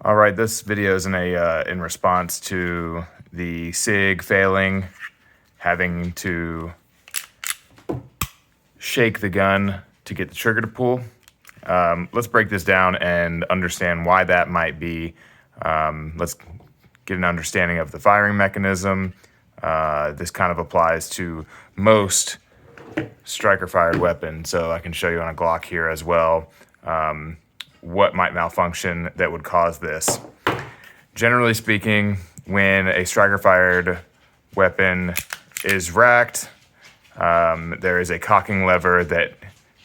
All right, this video is in response to the Sig failing, having to shake the gun to get the trigger to pull. Let's break this down and understand why that might be. Let's get an understanding of the firing mechanism. This kind of applies to most striker-fired weapons, so I can show you on a Glock here as well. What might malfunction that would cause this. Generally speaking, when a striker-fired weapon is racked, there is a cocking lever that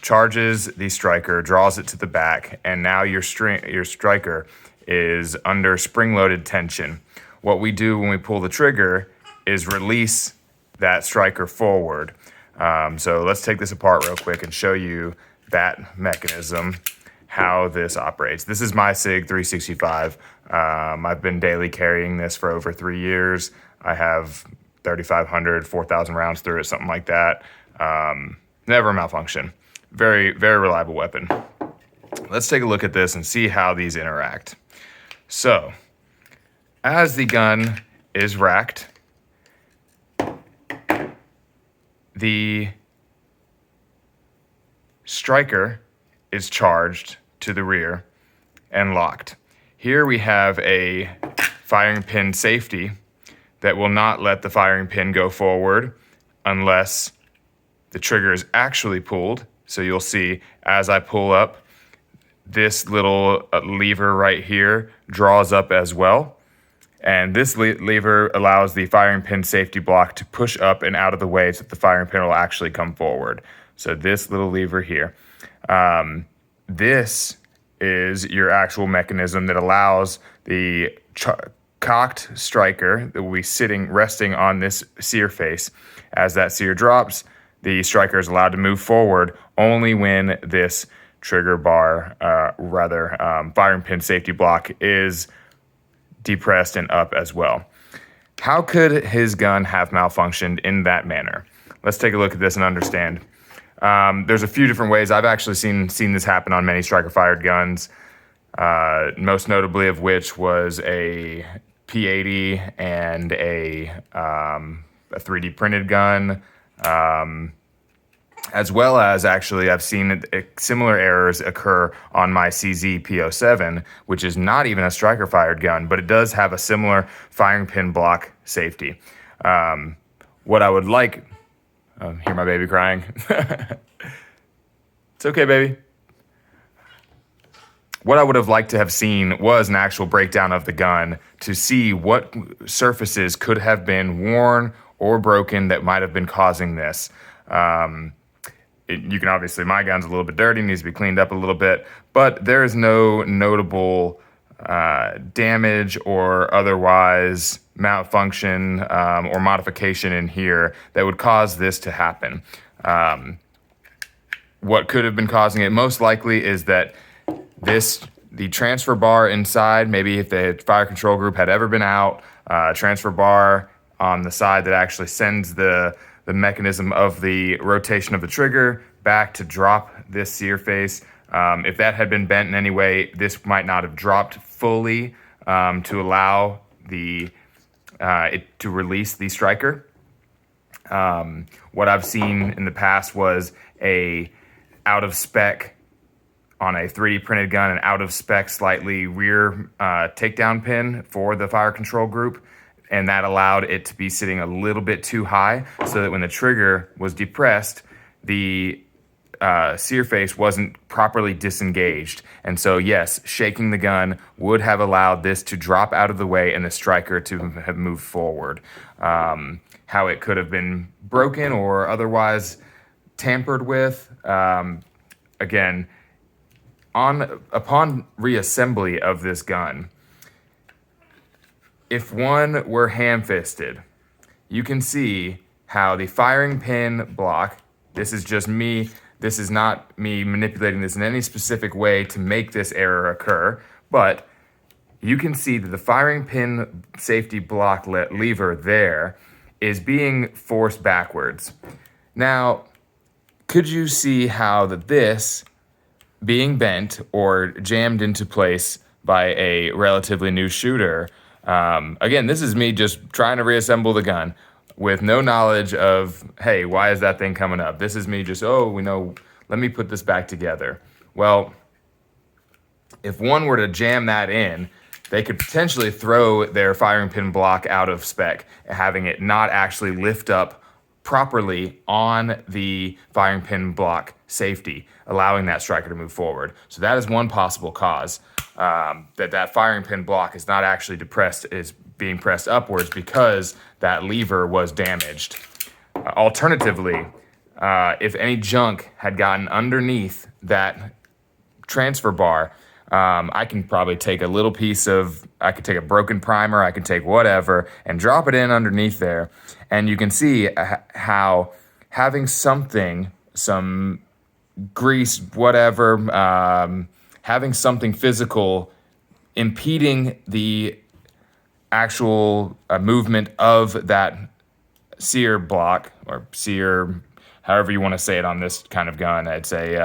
charges the striker, draws it to the back, and now your striker is under spring-loaded tension. What we do when we pull the trigger is release that striker forward. So let's take this apart real quick and show you that mechanism, how this operates. This is my Sig 365. I've been daily carrying this for over 3 years. I have 3,500, 4,000 rounds through it, something like that. Never a malfunction. Very, very reliable weapon. Let's take a look at this and see how these interact. So, as the gun is racked, the striker is charged to the rear and locked. Here we have a firing pin safety that will not let the firing pin go forward unless the trigger is actually pulled. So you'll see as I pull up, this little lever right here draws up as well. And this lever allows the firing pin safety block to push up and out of the way so that the firing pin will actually come forward. So this little lever here. This is your actual mechanism that allows the cocked striker that will be resting on this sear face. As that sear drops, the striker is allowed to move forward only when this trigger bar, firing pin safety block is depressed and up as well. How could his gun have malfunctioned in that manner? Let's take a look at this and understand. There's a few different ways. I've actually seen this happen on many striker-fired guns, most notably of which was a P80 and a 3D printed gun, as well as actually I've seen similar errors occur on my CZ P07, which is not even a striker-fired gun, but it does have a similar firing pin block safety. What I would like... hear my baby crying. It's okay, baby. What I would have liked to have seen was an actual breakdown of the gun to see what surfaces could have been worn or broken that might have been causing this. You can obviously, my gun's a little bit dirty, needs to be cleaned up a little bit, but there is no notable damage or otherwise malfunction or modification in here that would cause this to happen. What could have been causing it most likely is that the transfer bar inside, maybe if the fire control group had ever been out, transfer bar on the side that actually sends the mechanism of the rotation of the trigger back to drop this sear face. If that had been bent in any way, this might not have dropped fully to allow it to release the striker. What I've seen in the past was a out of spec on a 3D printed gun, an out of spec slightly rear takedown pin for the fire control group, and that allowed it to be sitting a little bit too high so that when the trigger was depressed, the sear face wasn't properly disengaged. And so yes, shaking the gun would have allowed this to drop out of the way and the striker to have moved forward. How it could have been broken or otherwise tampered with, again, upon reassembly of this gun, if one were ham-fisted, you can see how the firing pin block, this is just me, this is not me manipulating this in any specific way to make this error occur, but you can see that the firing pin safety block lever there is being forced backwards. Now, could you see how this being bent or jammed into place by a relatively new shooter. Again, this is me just trying to reassemble the gun with no knowledge of, hey, why is that thing coming up? This is me just, let me put this back together. Well, if one were to jam that in, they could potentially throw their firing pin block out of spec, having it not actually lift up properly on the firing pin block safety, allowing that striker to move forward. So that is one possible cause, that firing pin block is not actually is being pressed upwards because that lever was damaged. Alternatively, if any junk had gotten underneath that transfer bar, I can probably take a little piece I could take a broken primer, I could take whatever, and drop it in underneath there. And you can see how having something, some grease, whatever, having something physical impeding the actual movement of that sear block, or sear, however you want to say it on this kind of gun, I'd say,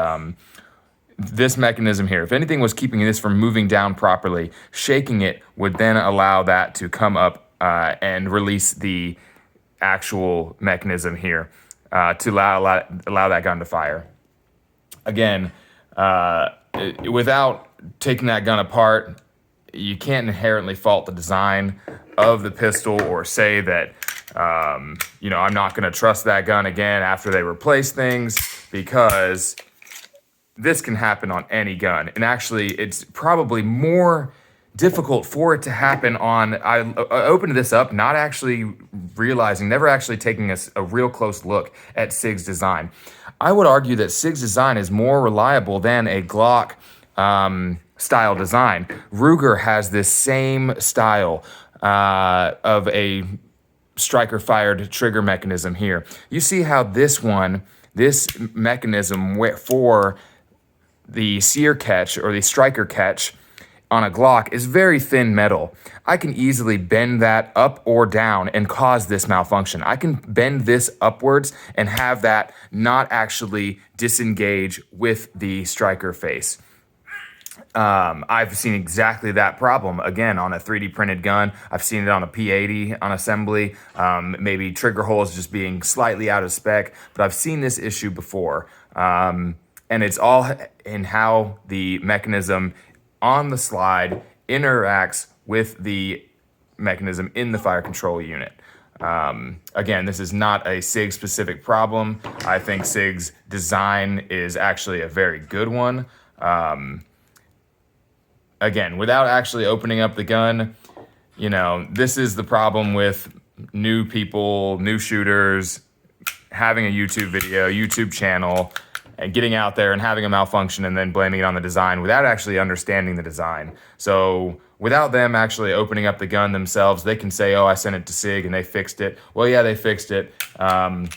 this mechanism here, if anything was keeping this from moving down properly, shaking it would then allow that to come up and release the actual mechanism here to allow that gun to fire. Again, without taking that gun apart, you can't inherently fault the design of the pistol or say that, I'm not going to trust that gun again after they replace things, because this can happen on any gun. And actually, it's probably more difficult for it to happen on, I opened this up not actually realizing, never actually taking a real close look at Sig's design. I would argue that Sig's design is more reliable than a Glock style design. Ruger has this same style of a striker fired trigger mechanism here. You see how this mechanism for the sear catch or the striker catch on a Glock is very thin metal. I can easily bend that up or down and cause this malfunction. I can bend this upwards and have that not actually disengage with the striker face. I've seen exactly that problem, again, on a 3D printed gun. I've seen it on a P80 on assembly, maybe trigger holes just being slightly out of spec, but I've seen this issue before. And it's all in how the mechanism on the slide interacts with the mechanism in the fire control unit. Again, this is not a SIG specific problem. I think SIG's design is actually a very good one. Again, without actually opening up the gun, this is the problem with new people, new shooters, having a YouTube channel, and getting out there and having a malfunction and then blaming it on the design without actually understanding the design. So without them actually opening up the gun themselves, they can say, I sent it to SIG and they fixed it. Well, yeah, they fixed it. And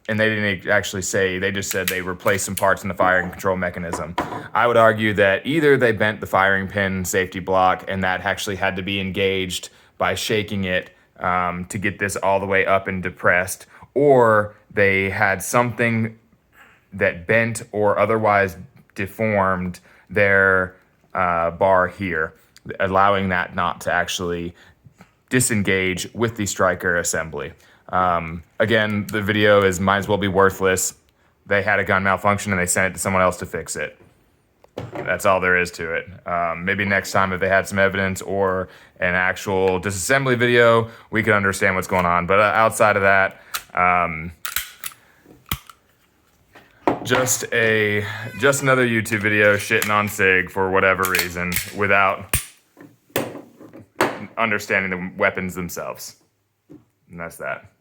they didn't actually say, they just said they replaced some parts in the firing control mechanism. I would argue that either they bent the firing pin safety block and that actually had to be engaged by shaking it to get this all the way up and depressed, or they had something that bent or otherwise deformed their bar here, allowing that not to actually disengage with the striker assembly. Again, the video might as well be worthless. They had a gun malfunction and they sent it to someone else to fix it. That's all there is to it. Maybe next time if they had some evidence or an actual disassembly video, we could understand what's going on. But outside of that, just another YouTube video shitting on SIG for whatever reason without understanding the weapons themselves. And that's that.